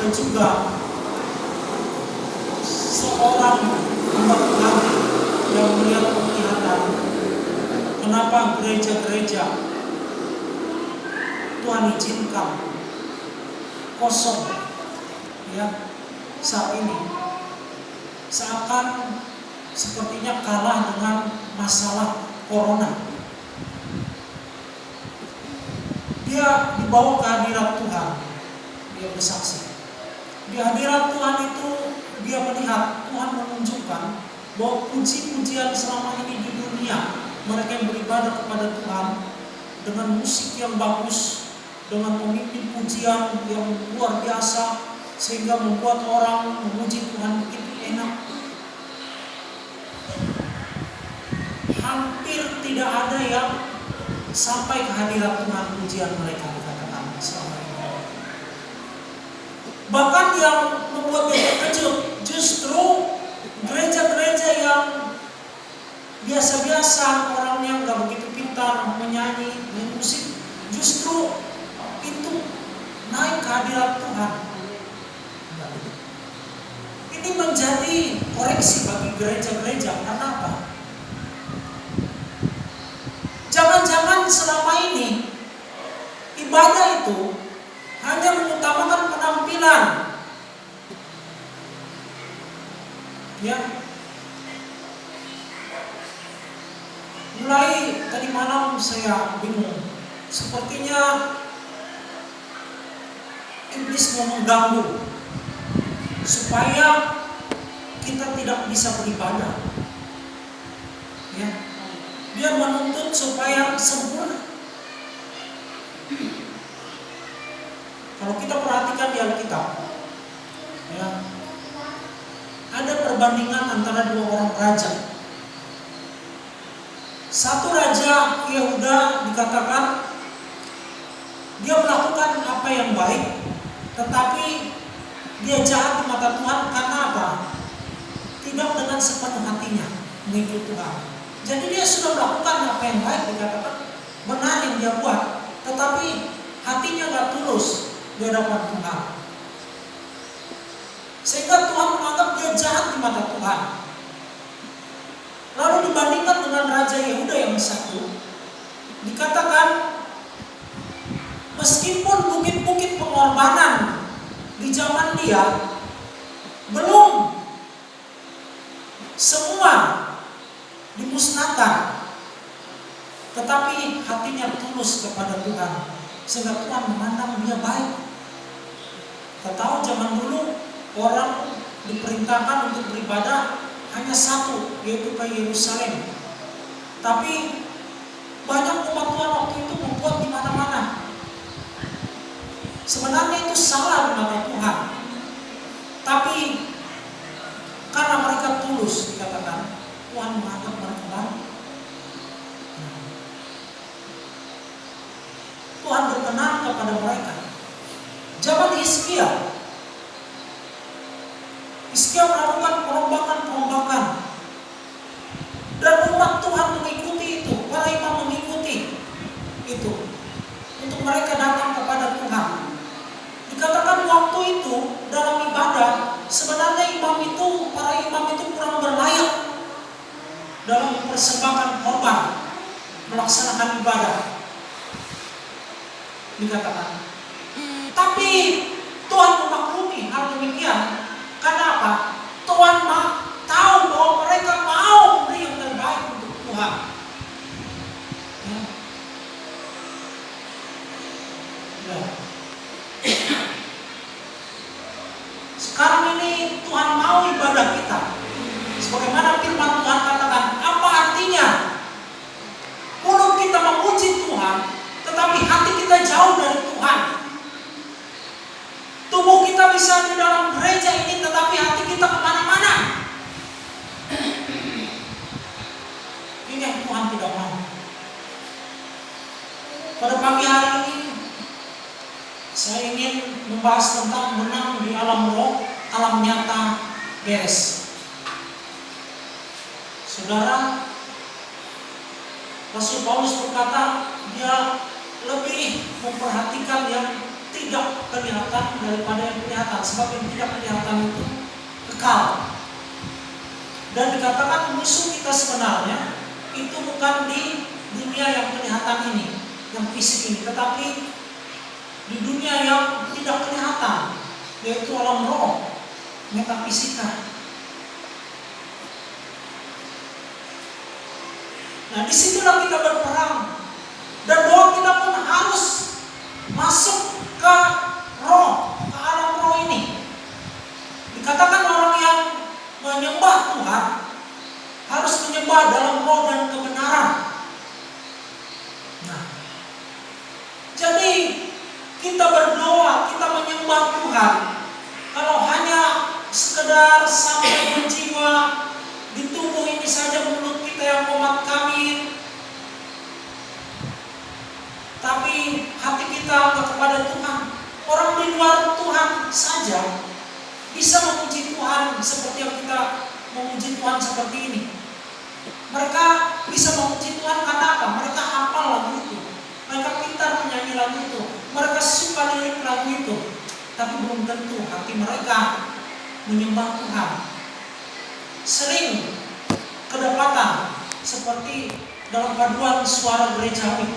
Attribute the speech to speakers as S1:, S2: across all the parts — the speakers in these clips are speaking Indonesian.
S1: ada juga seorang hamba Tuhan yang melihat penglihatan kenapa gereja-gereja Tuhan izinkan kosong ya saat ini, seakan sepertinya kalah dengan masalah corona. Dia dibawa ke hadirat Tuhan, dia bersaksi. Di hadirat Tuhan itu dia melihat Tuhan menunjukkan bahwa puji-pujian selama ini di dunia, mereka yang beribadah kepada Tuhan dengan musik yang bagus, dengan pemimpin pujian yang luar biasa, sehingga membuat orang memuji Tuhan begitu enak. Hampir tidak ada yang sampai ke hadirat Tuhan pujian mereka dikatakan selama ini. Bahkan yang membuat dia terkejut, justru gereja-gereja yang biasa-biasa, orangnya nggak begitu pintar menyanyi, main musik, justru itu naik ke hadirat Tuhan. Ini menjadi koreksi bagi gereja-gereja. Karena apa? Jangan-jangan selama ini ibadah itu hanya mengutamakan penampilan. Ya. Mulai tadi malam saya bingung. Sepertinya iblis mau mengganggu supaya kita tidak bisa beribadah. Ya. Dia menuntut supaya sempurna. Kalau kita perhatikan di Alkitab, ya, ada perbandingan antara dua orang raja. Satu raja Yehuda dikatakan dia melakukan apa yang baik, tetapi dia jahat di mata Tuhan karena apa? Tidak dengan sepenuh hatinya mengikut Tuhan. Jadi dia sudah melakukan apa yang baik, dikatakan benar yang dia buat, tetapi hatinya gak tulus di hadapan Tuhan. Sehingga Tuhan menganggap dia jahat di mata Tuhan. Lalu dibandingkan dengan Raja Yehuda yang satu, dikatakan meskipun bukit-bukit pengorbanan di zaman dia belum semua dimusnahkan, tetapi hatinya tulus kepada Tuhan, sehingga Tuhan memandang dia baik. Kita tahu zaman dulu orang diperintahkan untuk beribadah hanya satu, yaitu ke Yerusalem. Tapi banyak umat Tuhan waktu itu membuat di mana-mana. Sebenarnya itu salah di mata Tuhan, tapi karena mereka tulus, dikatakan Tuhan menganggap mereka baik. Tuhan berkenan kepada mereka. Zaman Hizkia melakukan perombakan-perombakan, dan umat Tuhan mengikuti itu, para imam mengikuti itu, untuk mereka datang kepada Tuhan. Dikatakan waktu itu dalam ibadah, sebenarnya para imam itu kurang berlayak dalam mempersembahkan korban, melaksanakan ibadah, dikatakan. Tapi Tuhan memaklumi hal demikian. Karena apa? Tuhan tahu bahwa mereka mau memberi yang terbaik untuk Tuhan. Ya. Ya. Sekarang ini Tuhan mau ibadah kita. Sebagaimana firman Tuhan katakan, apa artinya mulut kita memuji Tuhan, tetapi hati kita jauh dari Tuhan? Tubuh kita bisa di dalam gereja ini, tetapi hati kita kemana-mana. Ini yang Tuhan tidak mau. Pada pagi hari ini saya ingin membahas tentang menang di alam roh, alam nyata beres. Saudara, Rasul Paulus berkata dia lebih memperhatikan yang tidak kelihatan daripada yang kelihatan, sebab yang tidak kelihatan itu kekal. Dan dikatakan musuh kita sebenarnya itu bukan di dunia yang kelihatan ini, yang fisik ini, tetapi di dunia yang tidak kelihatan, yaitu alam roh, metafisika. Nah, disitulah kita berperang, dan doa kita pun harus masuk ke roh, ke alam roh ini. Dikatakan orang yang menyembah Tuhan harus menyembah dalam roh dan kebenaran. Nah, jadi kita berdoa, kita menyembah Tuhan, kalau hanya sekedar sampai berjiwa di tubuh ini saja, mulut kita yang komat kami, tapi hati kita enggak kepada Tuhan. Orang di luar Tuhan saja bisa memuji Tuhan seperti yang kita memuji Tuhan seperti ini. Mereka bisa memuji Tuhan karena apa? Mereka hafal lagu itu, mereka pintar menyanyi lagu itu, mereka suka lirik lagu itu, tapi belum tentu hati mereka menyembah Tuhan. Sering kedapatan seperti dalam paduan suara gerejawi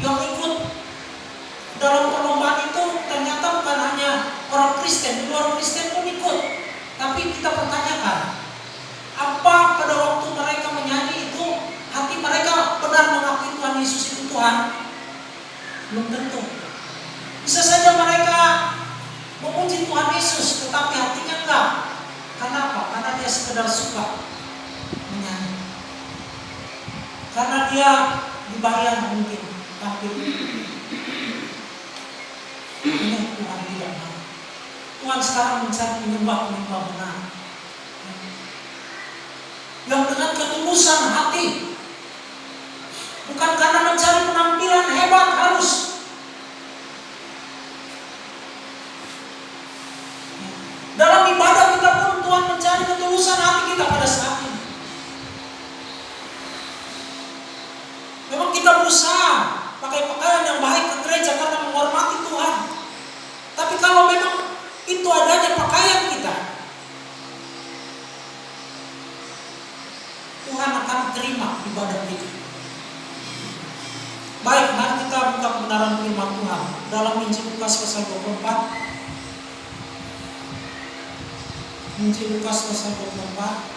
S1: yang ikut dalam perlombaan itu ternyata bukan hanya orang Kristen, di luar Kristen pun ikut. Tapi kita pertanyakan, apa pada waktu mereka menyanyi itu hati mereka benar mengakui Tuhan Yesus itu Tuhan? Belum tentu. Bisa saja mereka memuji Tuhan Yesus, tetapi hatinya enggak. Karena apa? Karena dia sekedar suka menyanyi. Karena dia dibayar mungkin tampil. Ini Tuhan tidak mau. Tuhan sekarang mencari penyembah benar, yang dengan ketulusan hati, bukan karena mencari penampilan hebat harus. Dalam ibadah kita pun Tuhan mencari ketulusan hati kita pada saat ini. Memang kita berusaha pakai pakaian yang baik ke gereja karena menghormati Tuhan. Tapi kalau memang itu adanya pakaian kita, Tuhan akan terima ibadah kita. Baik, mari kita buka kebenaran firman Tuhan dalam Injil Lukas pasal 24. Injil Lukas pasal 24.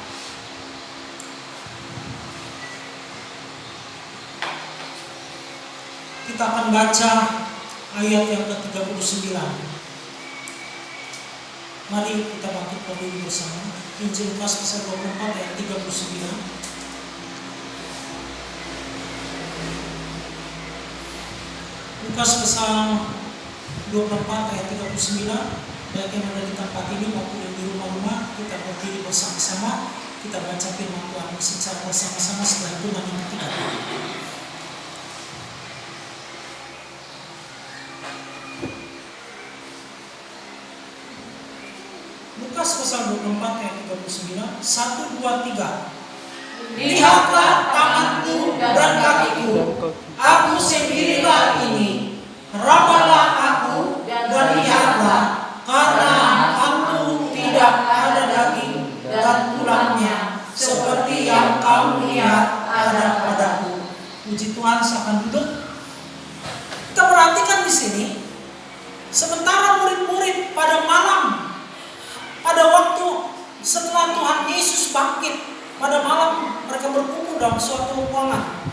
S1: Kita akan baca ayat yang ke-39. Mari kita bangkit berdiri bersama. Injil Lukas pasal 24 ayat 39. Lukas pasal 24 ayat 39. Baik yang ada di tempat ini maupun yang di rumah-rumah, kita berdiri bersama-sama. Kita baca firman Tuhan secara bersama-sama setelah itu nanti kita. Lukas pasal 24 ayat 39. 1, 2, 3. Lihatlah tanganku dan kakiku, aku sendirilah ini. Rabalah aku dan lihatlah, karena aku tidak ada daging dan tulangnya, seperti yang kamu lihat ada padaku. Puji Tuhan, silakan duduk. Kita perhatikan di sini, sementara murid-murid pada malam, pada waktu setelah Tuhan Yesus bangkit, pada malam mereka berkumpul dalam suatu ruangan.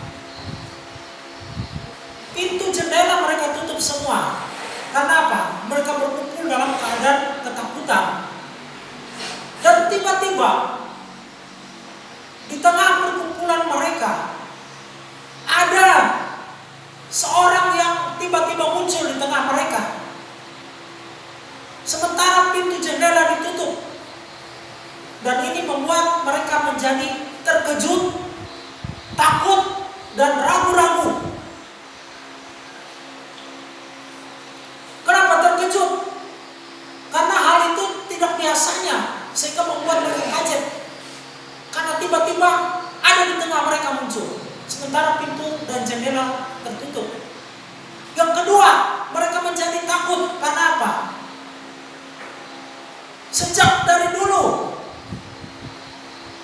S1: Pintu jendela mereka tutup semua. Karena apa? Mereka berkumpul dalam keadaan ketakutan. Dan tiba-tiba di tengah perkumpulan mereka ada seorang yang tiba-tiba muncul di tengah mereka. Sementara pintu jendela ditutup. Dan ini membuat mereka menjadi terkejut, takut, dan ragu-ragu. Kenapa terkejut? Karena hal itu tidak biasanya, sehingga membuat mereka kaget. Karena tiba-tiba ada di tengah mereka muncul, sementara pintu dan jendela tertutup. Yang kedua, mereka menjadi takut. Sejak dari dulu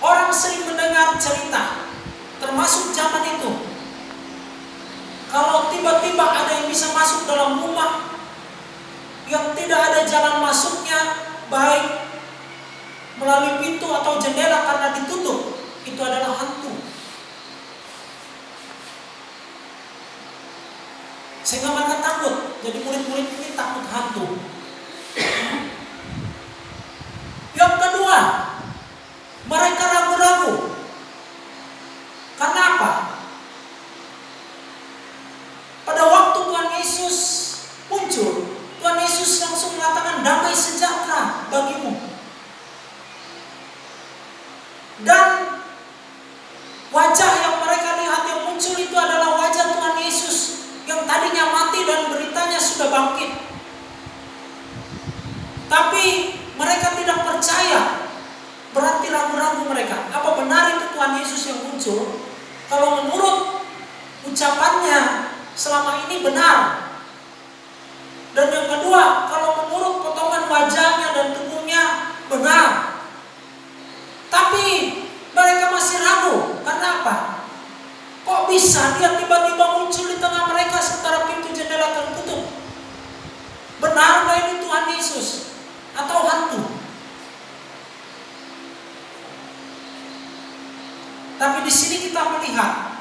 S1: orang sering mendengar cerita, termasuk zaman itu. Kalau tiba-tiba ada yang bisa masuk dalam rumah yang tidak ada jalan masuknya, baik melalui pintu atau jendela karena ditutup, itu adalah hantu. Sehingga mereka takut. Jadi murid-murid ini takut hantu. Yang kedua, mereka ragu-ragu. Karena apa? Pada waktu Tuhan Yesus muncul, Tuhan Yesus langsung mengatakan damai sejahtera bagimu. Dan wajah yang mereka lihat yang muncul itu adalah wajah Tuhan Yesus yang tadinya mati dan beritanya sudah bangkit. Tapi mereka tidak percaya, berarti ragu-ragu mereka. Apa benar itu Tuhan Yesus yang muncul? Kalau menurut ucapannya selama ini benar. Dan yang kedua, kalau menurut potongan wajahnya dan tubuhnya benar. Tapi mereka masih ragu. Karena apa? Kok bisa dia tiba-tiba muncul di tengah mereka sementara pintu jendela tertutup? Benar gak ini Tuhan Yesus? Atau hantu? Tapi di sini kita melihat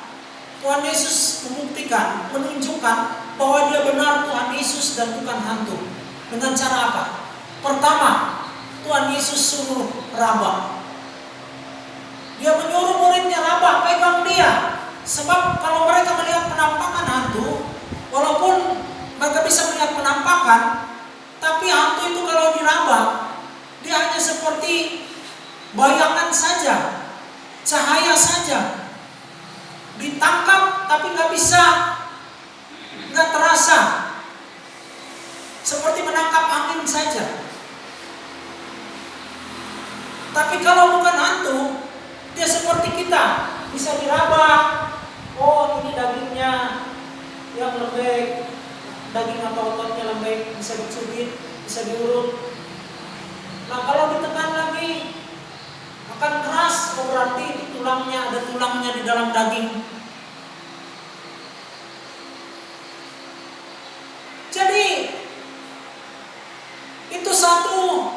S1: Tuhan Yesus membuktikan, menunjukkan bahwa dia benar Tuhan Yesus dan bukan hantu. Dengan cara apa? Pertama, Tuhan Yesus suruh raba. Dia menyuruh muridnya raba, pegang dia. Sebab kalau mereka melihat penampakan hantu, walaupun mereka bisa melihat penampakan, tapi hantu itu kalau diraba, dia hanya seperti bayangan saja, cahaya saja. Ditangkap tapi nggak bisa, nggak terasa, seperti menangkap angin saja. Tapi kalau bukan hantu, dia seperti kita, bisa diraba. Oh, ini dagingnya yang lembek, daging atau ototnya lembek, bisa dicubit, bisa diurut. Nah, kalau ditekan lagi akan keras, berarti itu tulangnya, ada tulangnya di dalam daging. Jadi itu satu,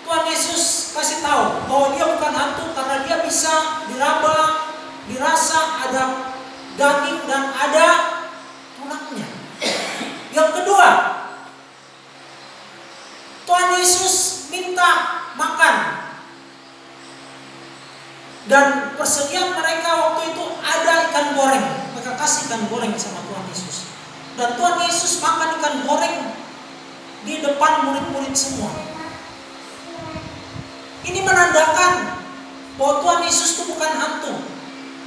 S1: Tuhan Yesus kasih tahu bahwa dia bukan hantu karena dia bisa diraba, dirasa, ada daging dan ada tulangnya. Yang kedua, Tuhan Yesus minta makan. Dan persediaan mereka waktu itu ada ikan goreng. Mereka kasih ikan goreng sama Tuhan Yesus. Dan Tuhan Yesus makan ikan goreng di depan murid-murid semua. Ini menandakan bahwa Tuhan Yesus itu bukan hantu.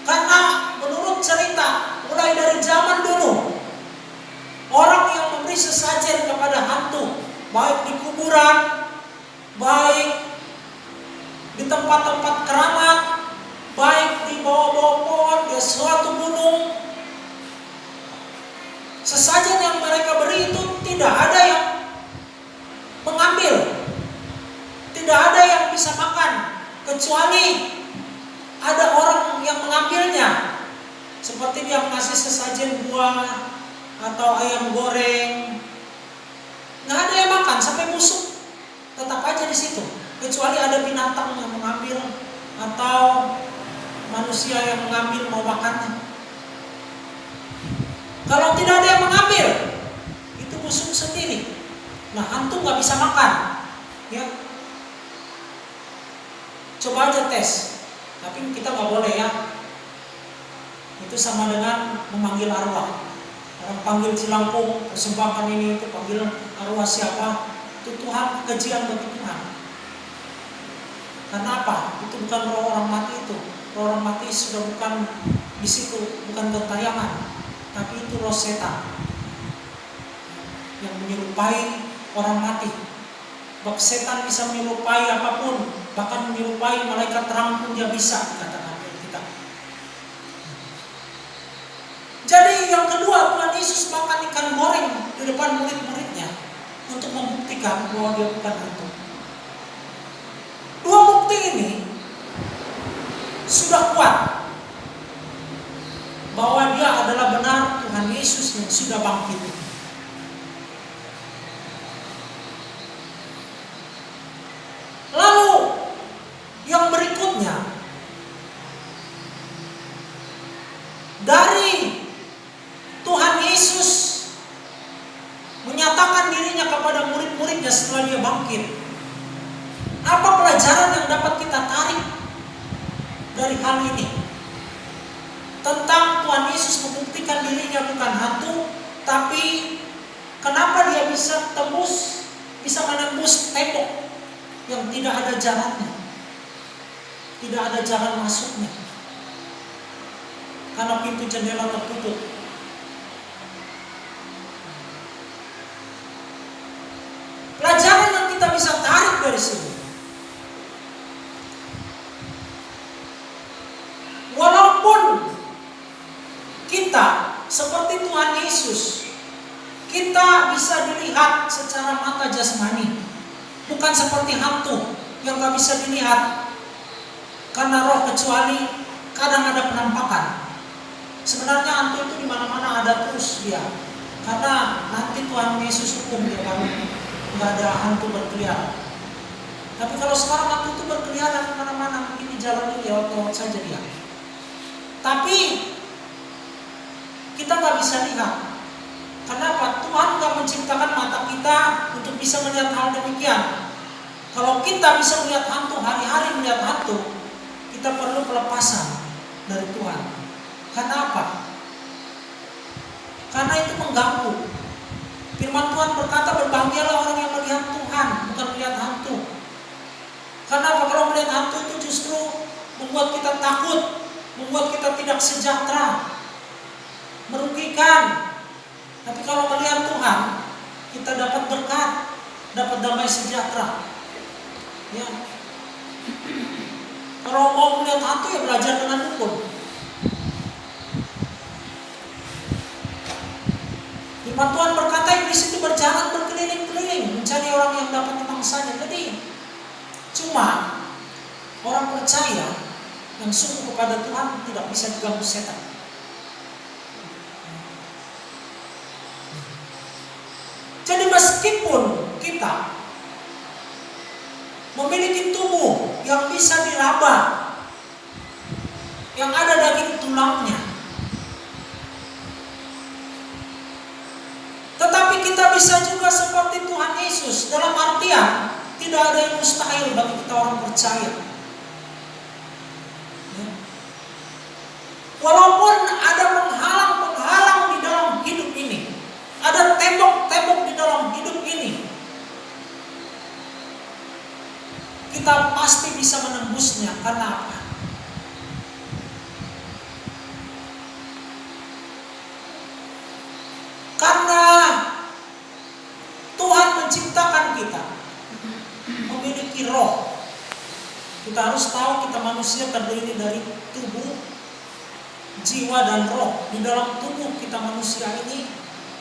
S1: Karena menurut cerita, mulai dari zaman dulu, orang yang memberi sesajen kepada hantu, baik di kuburan, baik di tempat-tempat keramat, baik di bawah-bawah pohon, di suatu gunung, sesajen yang mereka beri itu tidak ada yang mengambil, tidak ada yang bisa makan, kecuali ada orang yang mengambilnya. Seperti dia mengasih sesajen buah atau ayam goreng, nggak ada yang makan sampai busuk, tetap aja di situ. Kecuali ada binatang yang mengambil atau manusia yang mengambil mau makannya. Kalau tidak ada yang mengambil, itu busuk sendiri. Nah, hantu nggak bisa makan, ya. Coba aja tes, tapi kita nggak boleh ya. Itu sama dengan memanggil arwah. Orang panggil Cilangkung, persembahkan ini itu, panggil arwah siapa? Itu Tuhan, kejian bagi Tuhan. Karena apa? Itu bukan roh orang mati itu. Roh orang mati sudah bukan di situ, bukan gentayangan, tapi itu roh setan yang menyerupai orang mati. Sebab setan bisa menyerupai apapun, bahkan menyerupai malaikat terang pun dia bisa, katakan kita. Jadi yang kedua, Tuhan Yesus makan ikan goreng di depan murid-muridnya untuk membuktikan bahwa dia bukan hantu. sudah kuat bahwa dia adalah benar Tuhan Yesus yang sudah bangkit. Lalu yang berikutnya, dari Tuhan Yesus menyatakan dirinya kepada murid-muridnya setelah dia bangkit. Apa pelajaran yang dapat kita tarik dari hal ini? Tentang Tuhan Yesus membuktikan dirinya bukan hantu, tapi kenapa dia bisa menembus tembok yang tidak ada jalannya, tidak ada jalan masuknya, karena pintu jendela tertutup. Pelajaran yang kita bisa tarik dari sini, walaupun kita seperti Tuhan Yesus, kita bisa dilihat secara mata jasmani, bukan seperti hantu yang gak bisa dilihat karena roh, kecuali kadang ada penampakan. Sebenarnya hantu itu di mana-mana ada terus dia, karena nanti Tuhan Yesus hukum dia baru nggak ada hantu berkeliaran. Tapi kalau sekarang hantu itu berkeliaran kemana-mana, mungkin di jalan ini lewat saja dia. Tapi kita nggak bisa lihat. Kenapa? Tuhan nggak menciptakan mata kita untuk bisa melihat hal demikian. Kalau kita bisa melihat hantu, hari-hari melihat hantu, kita perlu pelepasan dari Tuhan. Karena apa? Karena itu mengganggu. Firman Tuhan berkata, berbahagialah orang yang melihat Tuhan, bukan melihat hantu. Kenapa? Kalau melihat hantu itu justru membuat kita takut, membuat kita tidak sejahtera, merugikan. Tapi kalau melihat Tuhan, kita dapat berkat, dapat damai sejahtera. Ya. Kalau mau melihat hantu, ya belajar dengan dukun. Firman Tuhan berkata, iblis itu berjalan berkeliling-keliling mencari orang yang dapat dimangsanya. Jadi cuma orang percaya yang sungguh kepada Tuhan tidak bisa diganggu setan. Jadi meskipun kita memiliki tubuh yang bisa diraba, yang ada daging tulangnya, tetapi kita bisa juga seperti Tuhan Yesus, dalam artian tidak ada yang mustahil bagi kita orang percaya. Ya. Walaupun ada penghalang-penghalang di dalam hidup ini, ada tembok-tembok di dalam hidup ini, kita pasti bisa menembusnya. Karena apa? Karena Tuhan menciptakan kita memiliki roh. Kita harus tahu kita manusia terdiri dari tubuh, jiwa, dan roh. Di dalam tubuh kita manusia ini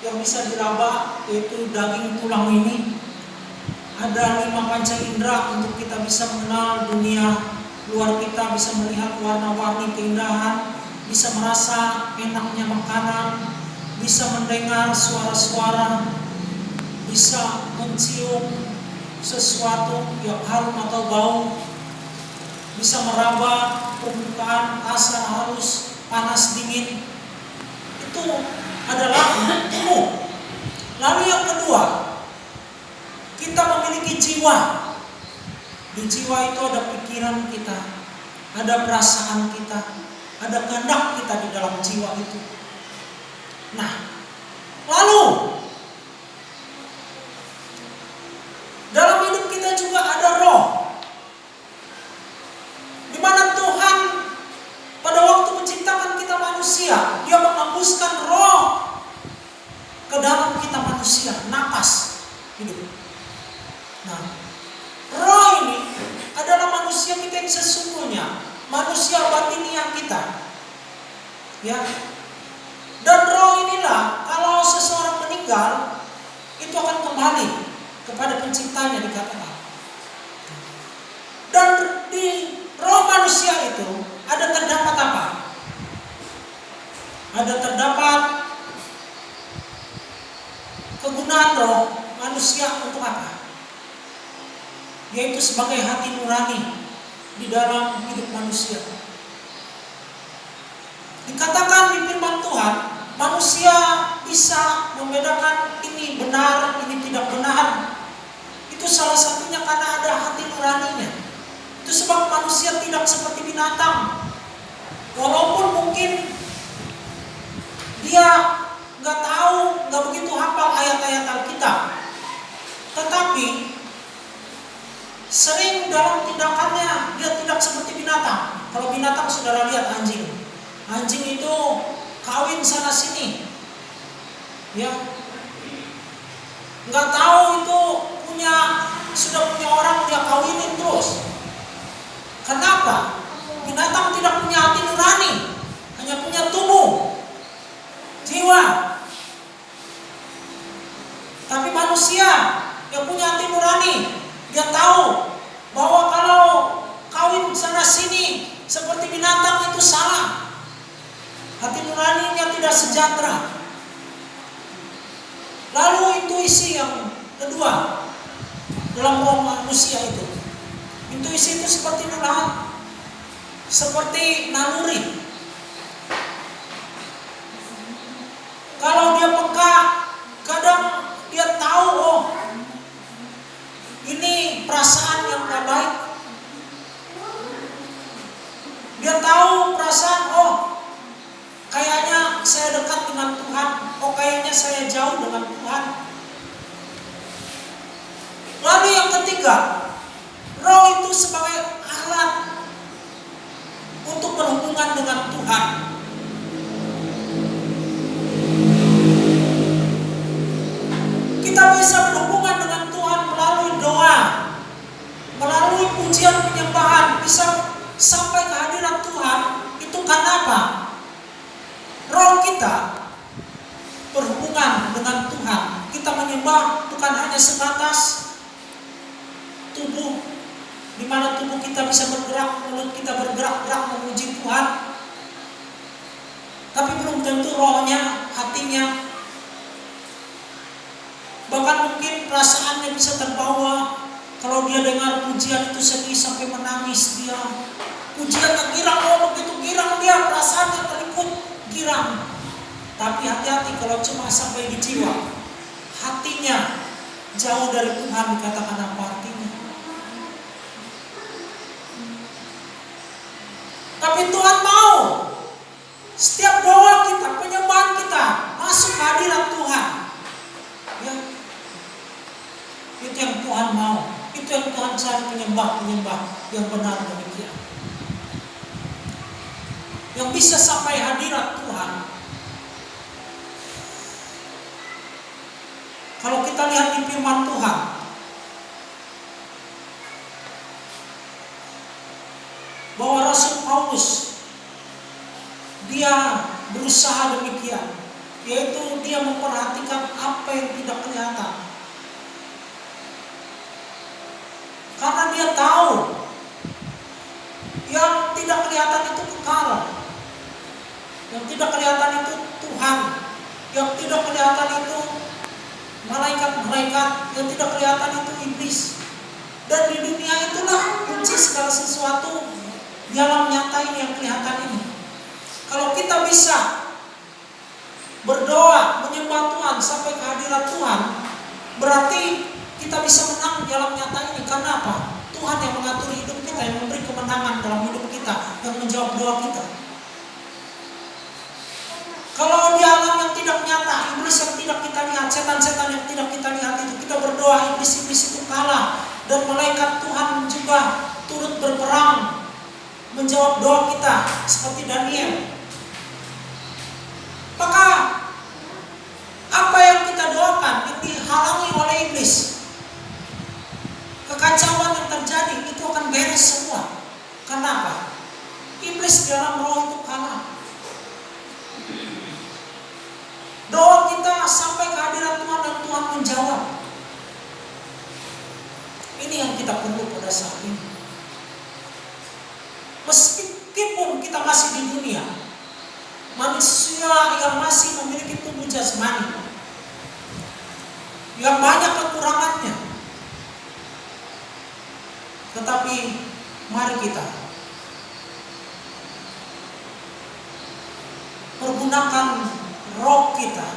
S1: yang bisa diraba, yaitu daging tulang ini, ada 5 panca indera untuk kita bisa mengenal dunia luar kita, bisa melihat warna-warni keindahan, bisa merasa enaknya makanan, bisa mendengar suara-suara, bisa mencium sesuatu yang harum atau bau, bisa meraba permukaan, kasar, halus, panas, dingin. Itu adalah tubuh. Lalu yang kedua, kita memiliki jiwa. Di jiwa itu ada pikiran kita, ada perasaan kita, ada kehendak kita di dalam jiwa itu. Nah, lalu dalam hidup kita juga ada roh, di mana Tuhan pada waktu menciptakan kita manusia, Dia mengembuskan roh ke dalam kita manusia, napas hidup. Nah, roh ini adalah manusia kita yang sesungguhnya, manusia batiniah kita, ya. Dan roh inilah kalau seseorang meninggal itu akan kembali kepada penciptanya, dikatakan. Dan di roh manusia itu ada terdapat apa? Ada terdapat kegunaan roh manusia untuk apa? Yaitu sebagai hati nurani di dalam hidup manusia. Dikatakan di firman Tuhan, manusia bisa membedakan ini benar, ini tidak benar. Itu salah satunya karena ada hati nuraninya. Itu sebab manusia tidak seperti binatang. Walaupun mungkin dia nggak tahu, nggak begitu hafal ayat-ayat Alkitab, tetapi sering dalam tindakannya dia tidak seperti binatang. Kalau binatang saudara lihat anjing. Anjing itu kawin sana sini. Ya. Nggak tahu itu sudah punya orang dia kawinin terus. Kenapa? Binatang tidak punya hati nurani, hanya punya tubuh, jiwa. Tapi manusia yang punya hati nurani, dia tahu bahwa kalau kawin sana sini seperti binatang itu salah. Hati nuraninya tidak sejahtera. Lalu intuisi yang kedua dalam roh manusia itu. Intuisi itu seperti naluri. Kalau dia peka, kadang dia tahu, oh ini perasaan yang gak baik. Dia tahu perasaan, oh kayaknya saya dekat dengan Tuhan, oh kayaknya saya jauh dengan Tuhan. Lalu yang ketiga, roh itu sebagai alat untuk berhubungan dengan Tuhan. Kita bisa berhubungan dengan Tuhan melalui doa, melalui pujian penyembahan, bisa sampai ke hadirat Tuhan. Itu karena apa? Roh kita berhubungan dengan Tuhan. Kita menyembah bukan hanya sebatas tubuh, di mana tubuh kita bisa bergerak, mulut kita bergerak-gerak memuji Tuhan, tapi belum tentu rohnya, hatinya, bahkan mungkin perasaannya bisa terbawa. Kalau dia dengar pujian itu sedih sampai menangis dia. Pujiannya girang, oh begitu girang dia, perasaannya terikut girang. Tapi hati-hati kalau cuma sampai di jiwa, hatinya jauh dari Tuhan, dikatakan apa artinya? Tapi Tuhan mau setiap doa kita, penyembahan kita masuk ke hadirat Tuhan. Ya. Itu yang Tuhan mau. Itu yang Tuhan cari, penyembah yang benar demikian. Yang bisa sampai hadirat Tuhan. Kalau kita lihat di firman Tuhan, bahwa Rasul Paulus dia berusaha demikian, yaitu dia memperhatikan apa yang tidak kelihatan. Karena dia tahu yang tidak kelihatan itu kekal, yang tidak kelihatan itu Tuhan, yang tidak kelihatan itu malaikat-malaikat, yang tidak kelihatan itu iblis. Dan di dunia itulah kunci segala sesuatu di alam nyata ini yang kelihatan ini. Kalau kita bisa berdoa, menyembah Tuhan sampai ke hadirat Tuhan, berarti kita bisa menang di alam nyata ini. Karena apa? Tuhan yang mengatur hidup kita, yang memberi kemenangan dalam hidup kita, yang menjawab doa kita. Kalau di alam yang tidak nyata, iblis yang tidak kita lihat, setan-setan yang tidak kita lihat itu, kita berdoa, iblis-iblis itu kalah. Dan malaikat Tuhan juga turut berperang, menjawab doa kita seperti Daniel. Maka apa yang kita doakan yang dihalangi oleh iblis, kekacauan yang terjadi itu akan beres semua. Karena apa? Iblis di dalam roh itu kalah. Doa kita sampai ke hadirat Tuhan dan Tuhan menjawab. Ini yang kita perlu pada saat ini. Meski meskipun kita masih di dunia, manusia yang masih memiliki tubuh jasmani, yang banyak kekurangannya. Tetapi mari kita pergunakan roh kita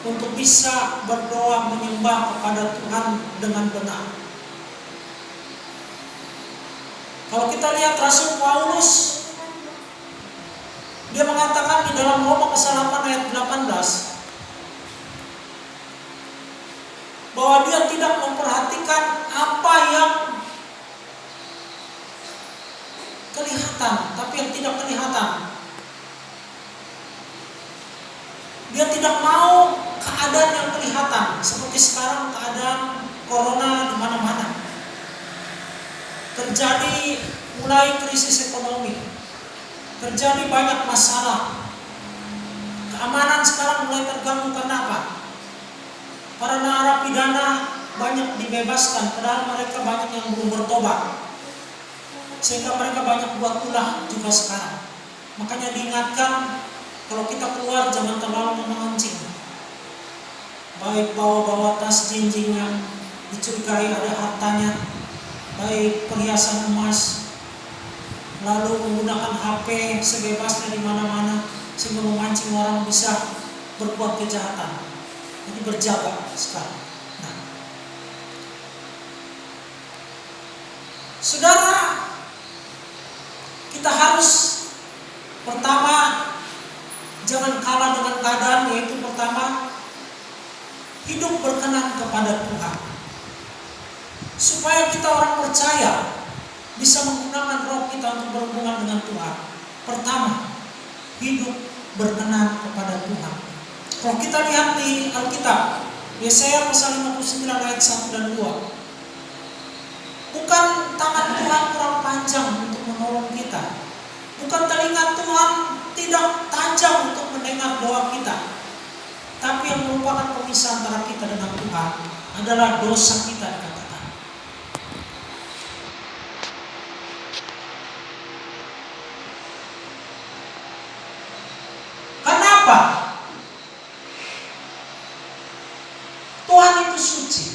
S1: untuk bisa berdoa menyembah kepada Tuhan dengan benar. Kalau kita lihat Rasul Paulus, dia mengatakan di dalam Roma pasal 8 ayat 18 bahwa dia tidak memperhatikan apa yang kelihatan, tapi yang tidak kelihatan. Dia tidak mau keadaan yang kelihatan, seperti sekarang keadaan corona di mana-mana. Terjadi mulai krisis ekonomi, terjadi banyak masalah. Keamanan sekarang mulai terganggu karena apa? Para narapidana banyak dibebaskan, padahal mereka banyak yang belum bertobat, sehingga mereka banyak buat ulah juga sekarang. Makanya diingatkan, kalau kita keluar jangan terlalu memancing, baik bawa-bawa tas jinjing yang dicurigai ada hartanya, baik perhiasan emas, lalu menggunakan HP sebebasnya di mana-mana, sehingga memancing orang bisa berbuat kejahatan. Jadi berjaga sekarang. Nah, saudara, kita harus pertama jangan kalah dengan keadaan, yaitu pertama hidup berkenan kepada Tuhan, supaya kita orang percaya bisa menggunakan roh kita untuk berhubungan dengan Tuhan. Pertama, hidup berkenan kepada Tuhan. Kalau kita lihat di Alkitab, Yesaya pasal 59 ayat 1 dan 2, bukan tangan Tuhan kurang panjang untuk menolong kita, bukan telinga Tuhan tidak tajam untuk mendengar doa kita, tapi yang merupakan pemisah antara kita dengan Tuhan adalah dosa kita, dikatakan. Kenapa? Tuhan itu suci.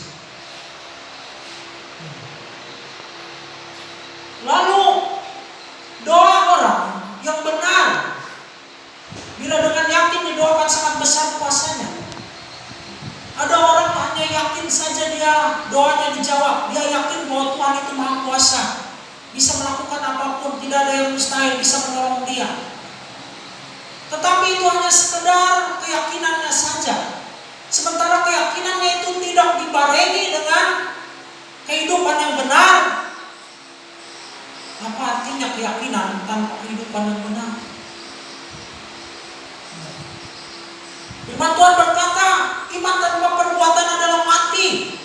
S1: Lalu doa orang yang benar, bila dengan yakin didoakan, sangat besar kuasanya. Ada orang hanya yakin saja dia doanya dijawab, dia yakin bahwa Tuhan itu maha kuasa, bisa melakukan apapun, tidak ada yang mustahil, bisa menolong dia. Tetapi itu hanya sekedar keyakinannya saja. Sementara keyakinannya itu tidak dibarengi dengan kehidupan yang benar. Apa artinya keyakinan tanpa kehidupan yang benar? Firman Tuhan berkata, iman tanpa perbuatan adalah mati.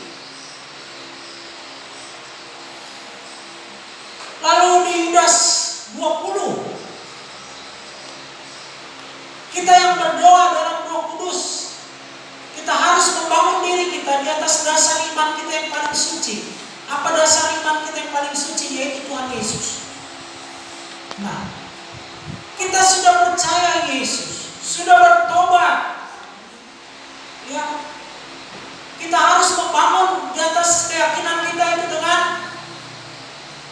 S1: Lalu di Yudas 20, kita yang berdoa dalam Roh Kudus, kita harus membangun diri kita di atas dasar iman kita yang paling suci. Apa dasar iman kita yang paling suci? Yaitu Tuhan Yesus. Nah, kita sudah percaya Yesus, sudah bertobat. Ya, kita harus membangun di atas keyakinan kita itu dengan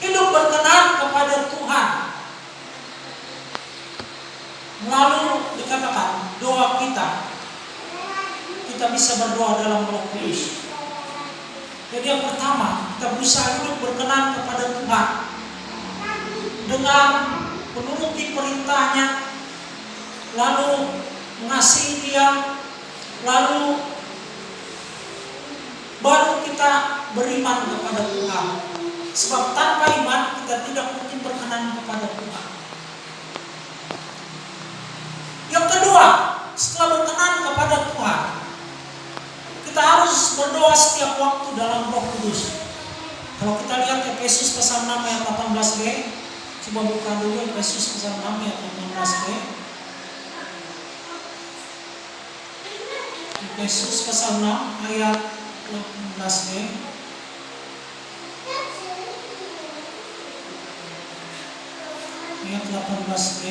S1: hidup berkenan kepada Tuhan. Lalu dikatakan doa kita bisa berdoa dalam Roh Kudus. Jadi yang pertama, kita berusaha hidup berkenan kepada Tuhan dengan menuruti perintahnya, lalu mengasihi Dia, lalu baru kita beriman kepada Tuhan. Sebab tanpa iman kita tidak mungkin berkenan kepada Tuhan. Yang kedua, setelah berkenan kepada Tuhan, kita harus berdoa setiap waktu dalam Roh Kudus. Kalau kita lihat Efesus pasal 6 ayat 18b, coba buka dulu Efesus pasal 6 ayat 18b. Efesus pasal 6 ayat 18b. ayat 18b.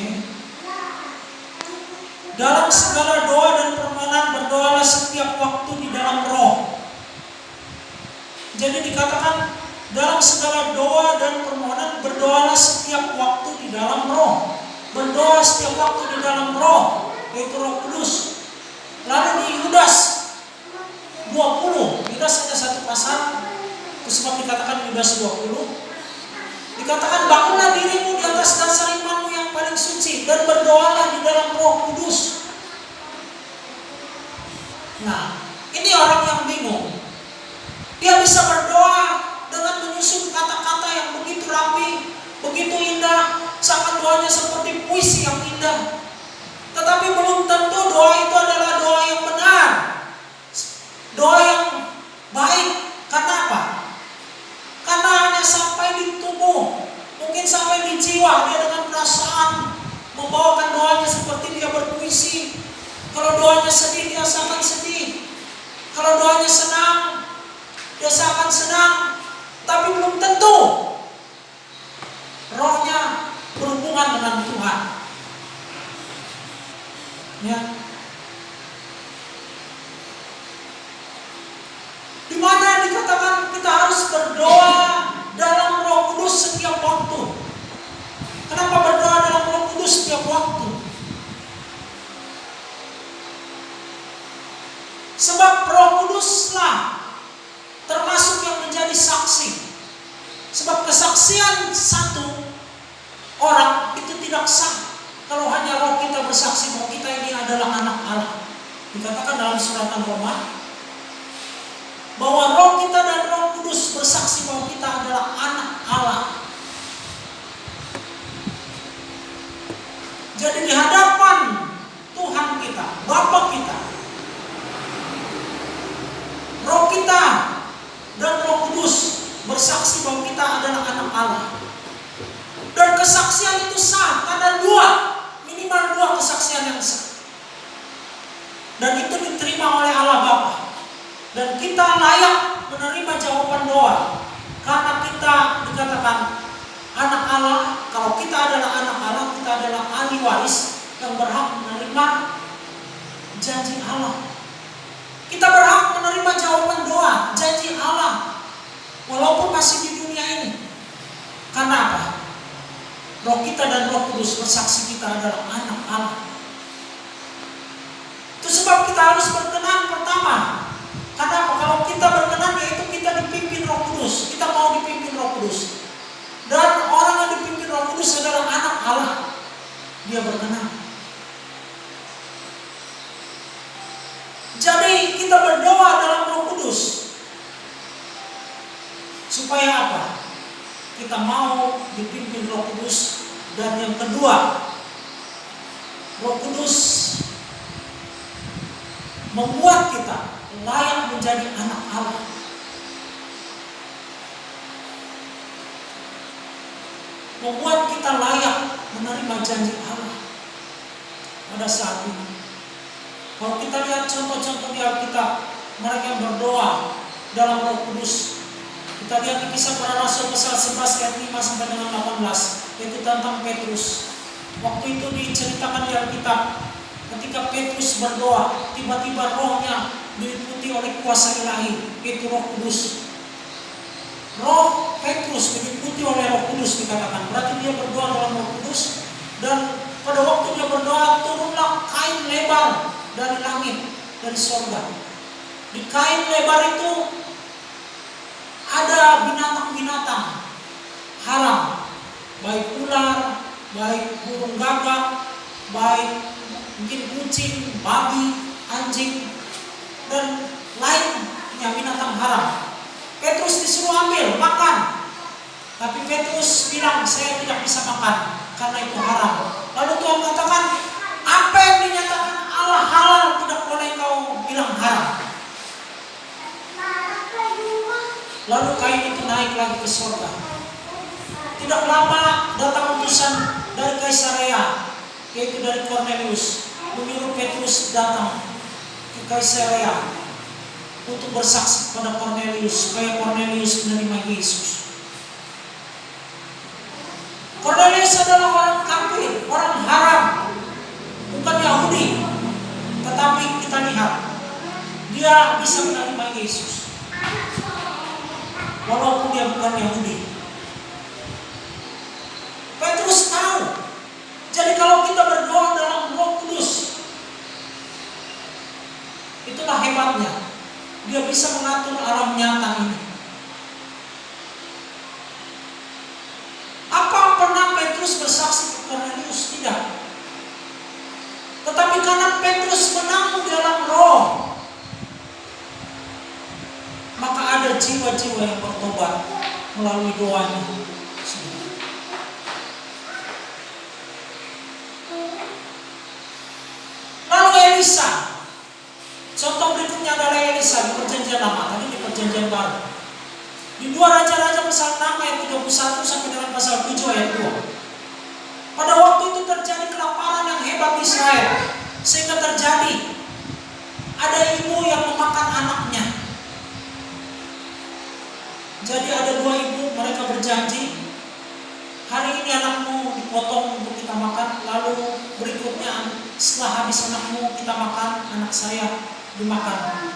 S1: Dalam segala doa dan permohonan berdoalah setiap waktu di dalam roh. Jadi dikatakan dalam segala doa dan permohonan berdoalah setiap waktu di dalam roh. Berdoa setiap waktu di dalam roh, yaitu Roh Kudus. Lalu di Yudas 20, Yudas hanya satu pasal, itu sebab dikatakan Yudas 20. Dikatakan bangunlah dirimu di atas dasar imanmu yang paling suci dan berdoalah di dalam Roh Kudus. Nah, ini orang yang bingung. Dia bisa berdoa dengan menyusun kata-kata yang begitu rapi, begitu indah, seakan doanya seperti puisi yang indah. Tetapi belum tentu doa itu adalah doa yang benar, doa yang baik. Karena apa? Karena hanya sampai di tubuh, mungkin sampai di jiwa, dia dengan perasaan membawakan doanya seperti dia berpuisi. Kalau doanya sedih, dia seakan sedih. Kalau doanya senang, dia seakan senang. Tapi belum tentu rohnya berhubungan dengan Tuhan. Ya. Di mana dikatakan kita harus berdoa dalam Roh Kudus setiap waktu. Kenapa berdoa dalam Roh Kudus setiap waktu? Sebab Roh Kuduslah termasuk yang menjadi saksi. Sebab kesaksian satu orang itu tidak sah kalau hanya roh kita bersaksi bahwa kita ini adalah anak Allah. Dikatakan dalam suratan Roma bahwa roh kita dan Roh Kudus bersaksi bahwa kita adalah anak Allah. Jadi di hadapan Tuhan kita, Bapa kita, roh kita dan Roh Kudus bersaksi bahwa kita adalah anak Allah. Dan kesaksian itu sah karena minimal dua kesaksian yang sah. Dan itu diterima oleh Allah Bapa. Dan kita layak menerima jawaban doa karena kita dikatakan anak Allah. Kalau kita adalah anak Allah, kita adalah ahli waris yang berhak menerima janji Allah. Kita berhak menerima jawaban doa, janji Allah, walaupun masih di dunia ini. Karena apa? Roh kita dan Roh Kudus bersaksi kita adalah anak Allah. Itu sebab kita harus berkenan pertama. Karena apa? Kalau kita berkenan, yaitu kita dipimpin Roh Kudus. Kita mau dipimpin Roh Kudus. Dan orang yang dipimpin Roh Kudus adalah anak Allah. Dia berkenan. Jadi kita berdoa dalam Roh Kudus. Supaya apa? Kita mau dipimpin Roh Kudus. Dan yang kedua, Roh Kudus membuat kita layak menjadi anak Allah. Membuat kita layak menerima janji Allah pada saat ini. Kalau kita lihat contoh-contoh di Alkitab, mereka yang berdoa dalam Roh Kudus. Kita lihat di Kisah Para Rasul pasal 11 ayat 5 sampai dengan 18, yaitu tentang Petrus. Waktu itu diceritakan di Alkitab, ketika Petrus berdoa, tiba-tiba rohnya diliputi oleh kuasa ilahi, yaitu Roh Kudus. Roh Petrus diliputi oleh Roh Kudus dikatakan. Berarti dia berdoa dalam Roh Kudus. Dan pada waktu dia berdoa, turunlah kain lebar dari langit, dari sorga. Di kain lebar itu ada binatang-binatang haram, baik ular, baik burung gagak, baik mungkin kucing, babi, anjing, dan lainnya binatang haram. Petrus disuruh ambil, makan. Tapi Petrus bilang, saya tidak bisa makan karena itu haram. Lalu Tuhan katakan, apa yang dinyatakan Allah halal tidak boleh kau bilang haram. Lalu kain itu naik lagi ke surga. Tidak lama datang utusan dari Kaisarea, yaitu dari Kornelius, menyuruh Petrus datang ke Kaisarea untuk bersaksi pada Kornelius supaya Kornelius menerima Yesus. Kornelius Elias adalah orang kafir, orang haram, bukan Yahudi. Tetapi kita lihat, dia bisa menerima Yesus, walaupun dia bukan Yahudi. Petrus tahu. Jadi kalau kita berdoa dalam Roh Kudus, itulah hebatnya. Dia bisa mengatur alam nyata ini. Apa pernah Petrus bersaksi ke Kornelius? Tidak. Tetapi karena Petrus menang dalam Roh, maka ada jiwa-jiwa yang bertobat melalui doanya. Lalu Elisa, contoh berikutnya adalah Elisa di Perjanjian Lama, tadi di Perjanjian Baru. Di 2 Raja-Raja pasal 6 ayat 31 sampai dengan pasal 7 ayat 2. Pada waktu itu terjadi kelaparan yang hebat di Israel, sehingga terjadi ada ibu yang memakan anaknya. Jadi ada 2 ibu, mereka berjanji, hari ini anakmu dipotong untuk kita makan, lalu berikutnya setelah habis anakmu kita makan, anak saya dimakan.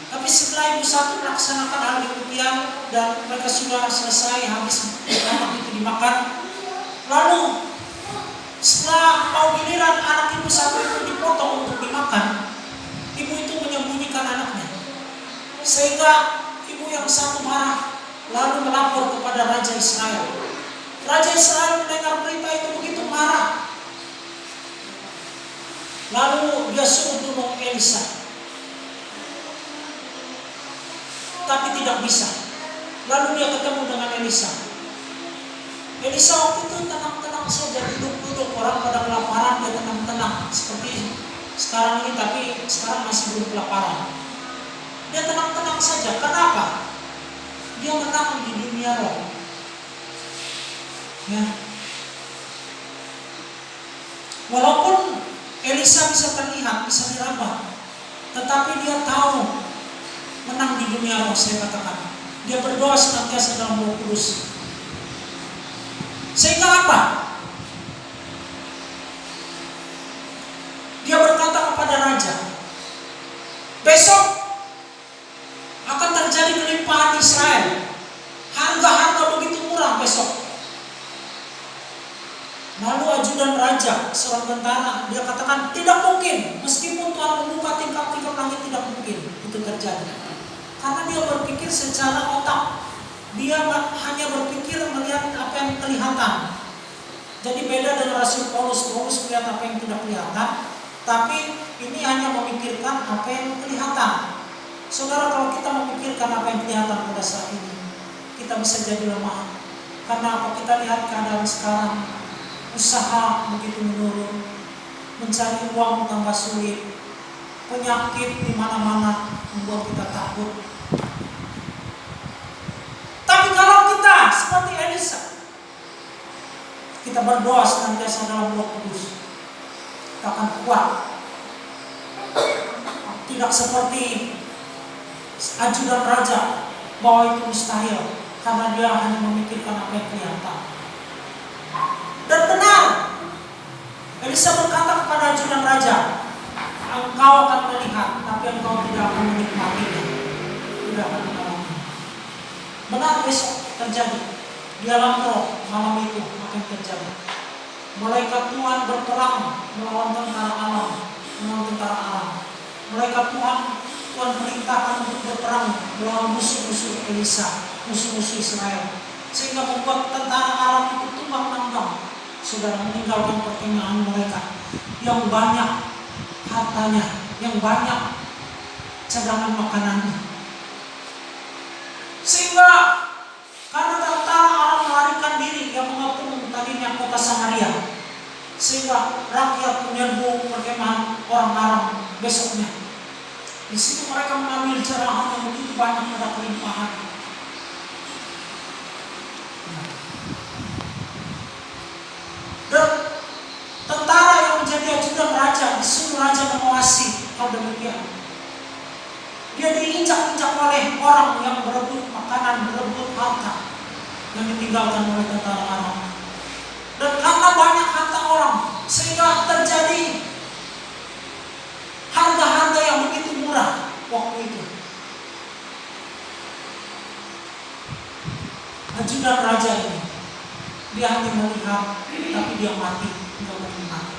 S1: Tapi setelah ibu satu melaksanakan hal demikian dan mereka sudah selesai habis anak itu dimakan, lalu setelah mau giliran anak ibu satu itu dipotong untuk dimakan, ibu itu menyembunyikan anaknya. Sehingga ibu yang satu marah, lalu melapor kepada Raja Israel. Raja Israel mendengar berita itu begitu marah. Lalu dia suruh bunuh Elisa. Tapi tidak bisa. Lalu dia ketemu dengan Elisa. Elisa waktu itu tenang-tenang saja, duduk-duduk, orang pada kelaparan, dia tenang-tenang. Seperti sekarang ini, tapi sekarang masih belum kelaparan. Dia tenang-tenang saja. Kenapa? Dia menang di dunia roh. Ya. Walaupun Elisa bisa terlihat, bisa diraba, tetapi dia tahu menang di dunia roh. Saya katakan, dia berdoa senantiasa dalam Roh Kudus. Sehingga apa? Dia berkata kepada raja, besok akan terjadi kelimpahan Israel. Harga-harga begitu murah besok. Lalu ajudan raja, seorang tentara, dia katakan tidak mungkin. Meskipun Tuhan membuka tingkap-tingkap langit, tidak mungkin itu terjadi. Karena dia berpikir secara otak. Dia hanya berpikir melihat apa yang kelihatan. Jadi beda dengan Rasul Paulus. Paulus melihat apa yang tidak kelihatan, tapi ini hanya memikirkan apa yang kelihatan. Saudara, kalau kita memikirkan apa yang kelihatan pada saat ini, kita bisa jadi lemah. Karena apa? Kita lihat keadaan sekarang. Usaha begitu menurun, mencari uang tambah sulit, penyakit di mana-mana membuat kita takut. Tapi kalau kita seperti Elisa, kita berdoa senantiasa dalam Roh Kudus, kita akan kuat. Tidak seperti ajudan raja bahwa itu mustahil, karena dia hanya memikirkan apa yang kelihatan. Dan benar, Elisa berkata kepada ajudan raja, engkau akan melihat, tapi engkau tidak akan menikmatinya, tidak akan mengalami. Benar, besok terjadi di alam roh, malam itu akan terjadi. Malaikat Tuhan berperang melawan tentara alam, melawan tentara alam. Malaikat Tuhan perintahkan untuk berperang melawan musuh-musuh Elisa, musuh-musuh Israel, sehingga membuat tentara alam itu tumbang tanggang. Saudara, meninggalkan perkemahan mereka yang banyak hartanya, yang banyak cadangan makanannya. Sehingga karena tentara alam melarikan diri, yang mengepung tadinya kota Samaria, sehingga rakyat menyerbu perkemahan orang Aram besoknya. Di situ mereka mengambil jarahan yang begitu banyak, pada kelimpahan. Dan tentara yang menjadi ajudan raja disuruh raja mengawasi hal demikian. Dia diinjak-injak oleh orang yang berebut makanan, berebut harta yang ditinggalkan oleh tentara Aram. Dan ajudan raja ini. Dia hanya melihat, tapi dia mati, tidak mati.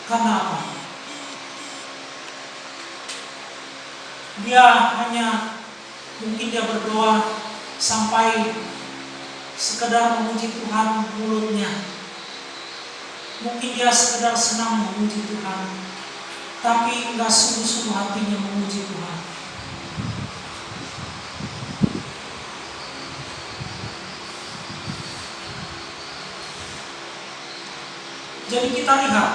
S1: Karena apa? Dia hanya mungkin dia berdoa sampai sekedar memuji Tuhan mulutnya. Mungkin dia sekedar senang memuji Tuhan, tapi enggak sungguh-sungguh hatinya memuji Tuhan. Jadi kita lihat,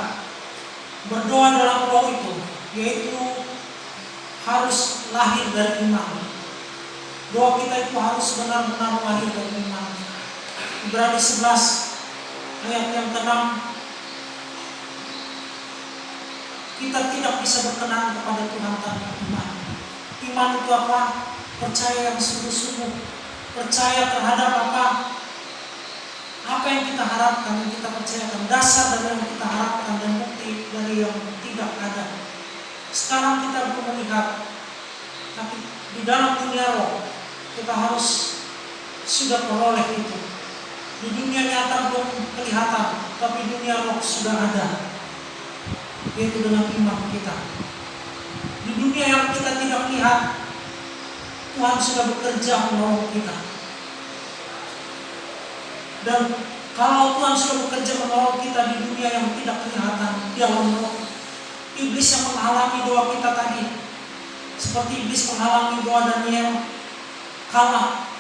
S1: berdoa dalam roh itu, yaitu harus lahir dari iman. Doa kita itu harus benar-benar lahir dari iman. Ibrani 11 ayat yang ke-6, kita tidak bisa berkenan kepada Tuhan tanpa iman. Iman itu apa? Percaya yang sungguh-sungguh, percaya terhadap apa yang kita harapkan, yang kita percayakan, dasar dari yang kita harapkan dan bukti dari yang tidak ada. Sekarang kita belum melihat, tapi di dalam dunia roh kita harus sudah peroleh itu. Di dunia nyata belum kelihatan, tapi dunia roh sudah ada, yaitu dengan iman kita. Di dunia yang kita tidak lihat, Tuhan sudah bekerja menolong kita. Dan kalau Tuhan sudah bekerja menolong kita di dunia yang tidak kelihatan, Dia menolong. Iblis yang menghalangi doa kita tadi, seperti iblis menghalangi doa Daniel, kalah,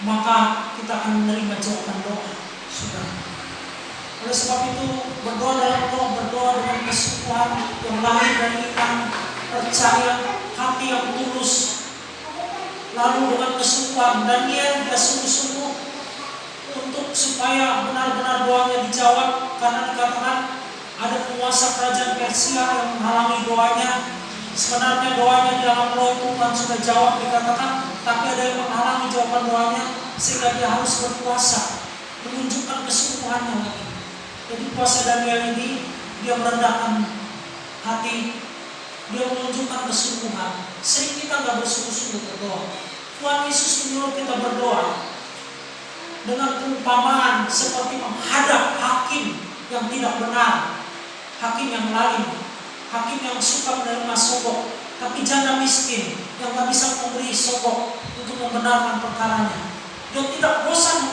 S1: maka kita akan menerima jawaban doa. Sudah. Oleh sebab itu, berdoa dalam roh, berdoa dengan kesungguhan yang lahir dari iman, percaya, hati yang tulus, lalu dengan kesungguhan. Daniel dia sungguh-sungguh untuk supaya benar-benar doanya dijawab, karena dikatakan ada penguasa kerajaan Persia yang menghalangi doanya. Sebenarnya doanya di dalam roh itu Tuhan sudah jawab, dikatakan, tapi ada yang menghalangi jawaban doanya, sehingga dia harus berpuasa, menunjukkan kesungguhannya lagi. Jadi puasa Daniel ini, dia merendahkan hati, dia menunjukkan kesungguhan. Sering kita nggak bersungguh-sungguh berdoa. Tuhan Yesus menyuruh kita berdoa dengan perumpamaan seperti menghadap hakim yang tidak benar, hakim yang lain, hakim yang suka menerima sogok, tapi janda miskin yang tak bisa memberi sogok untuk membenarkan perkaranya. Dia tidak bosan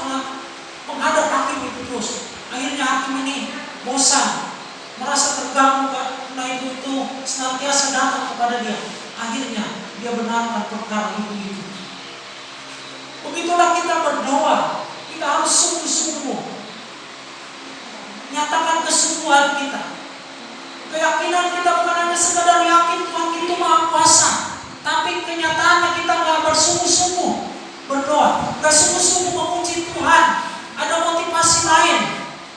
S1: menghadap hakim itu terus. Akhirnya hakim ini bosan, merasa terganggu karena itu senantiasa datang kepada dia. Akhirnya dia benarkan perkara itu. Begitulah kita berdoa. Kita harus sungguh-sungguh nyatakan kesungguhan kita. Keyakinan kita bukan hanya sekadar yakin Tuhan itu Maha Kuasa, tapi kenyataannya kita nggak bersungguh-sungguh berdoa, nggak sungguh-sungguh memuji Tuhan. Ada motivasi lain.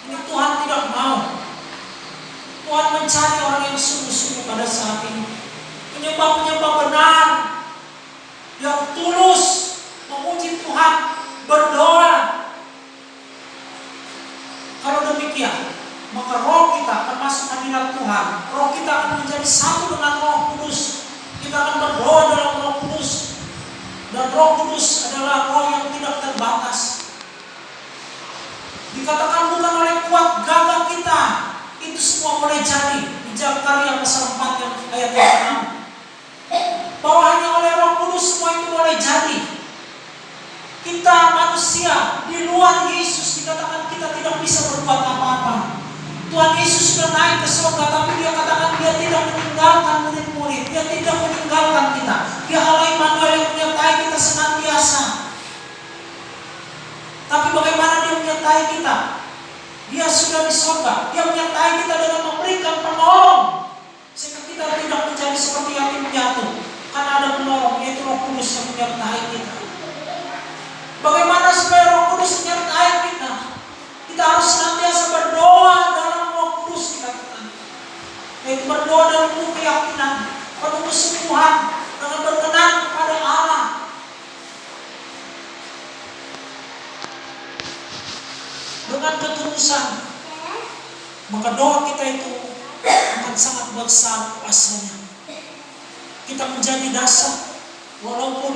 S1: Ini Tuhan tidak mau. Tuhan mencari orang yang sungguh-sungguh pada saat ini. Penyembah-penyembah benar yang tulus memuji Tuhan, berdoa. Kalau demikian, maka roh kita akan masuk hadirat Tuhan. Roh kita akan menjadi satu dengan Roh Kudus. Kita akan berdoa dalam Roh Kudus. Dan Roh Kudus adalah roh yang tidak terbatas. Dikatakan bukan oleh kuat gagah kita, itu semua boleh jadi. Di Zakaria pasal 4 ayat yang 6. Bahwa hanya oleh Roh Kudus semua itu boleh jadi. Kita manusia di luar Yesus dikatakan kita tidak bisa berbuat apa-apa. Tuhan Yesus sudah naik ke surga, tapi Dia katakan Dia tidak meninggalkan murid-murid. Dia tidak meninggalkan kita. Dia Allah Immanuel yang menyertai kita senantiasa. Tapi bagaimana Dia menyertai kita? Dia sudah di surga. Dia menyertai kita dengan memberikan penolong, sehingga kita tidak menjadi seperti yatim piatu. Karena ada penolong, yaitu Roh Kudus yang menyertai kita. Bagaimana supaya Roh Kudus menyertai kita? Kita harus senantiasa berdoa dalam Roh Kudus, dikatakan. Yaitu berdoa dalam penuh keyakinan, penuh kesungguhan, dengan berkenan kepada Allah. Dengan ketulusan, maka doa kita itu akan sangat besar kuasanya. Kita menjadi dasar, walaupun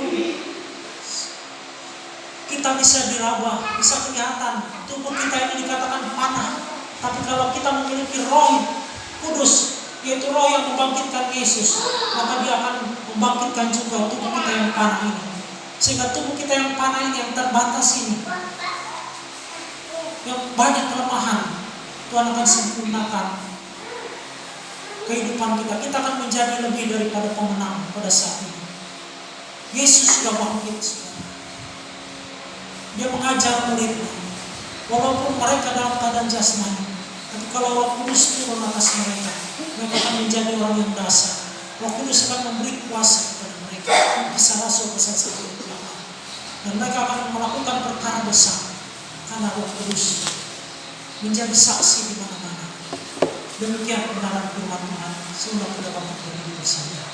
S1: kita bisa diraba, bisa kelihatan. Tubuh kita ini dikatakan panah. Tapi kalau kita memiliki Roh Kudus, yaitu Roh yang membangkitkan Yesus, maka Dia akan membangkitkan juga tubuh kita yang panah ini. Sehingga tubuh kita yang panah ini, yang terbatas ini, yang banyak kelemahan, Tuhan akan sempurnakan kehidupan kita. Kita akan menjadi lebih daripada pemenang pada saat ini. Yesus sudah bangkit. Dia mengajar muridnya, walaupun mereka dalam keadaan jasmani, tapi kalau Roh Kudus turun atas mereka, mereka akan menjadi orang yang dasar. Roh Kudus akan memberi kuasa kepada mereka, bisa rasul besar satu belakang, dan mereka akan melakukan perkara besar karena Roh Kudus menjadi saksi di mana-mana. Demikian kebenaran firman Tuhan. Semoga kita dapat berdiri bersama.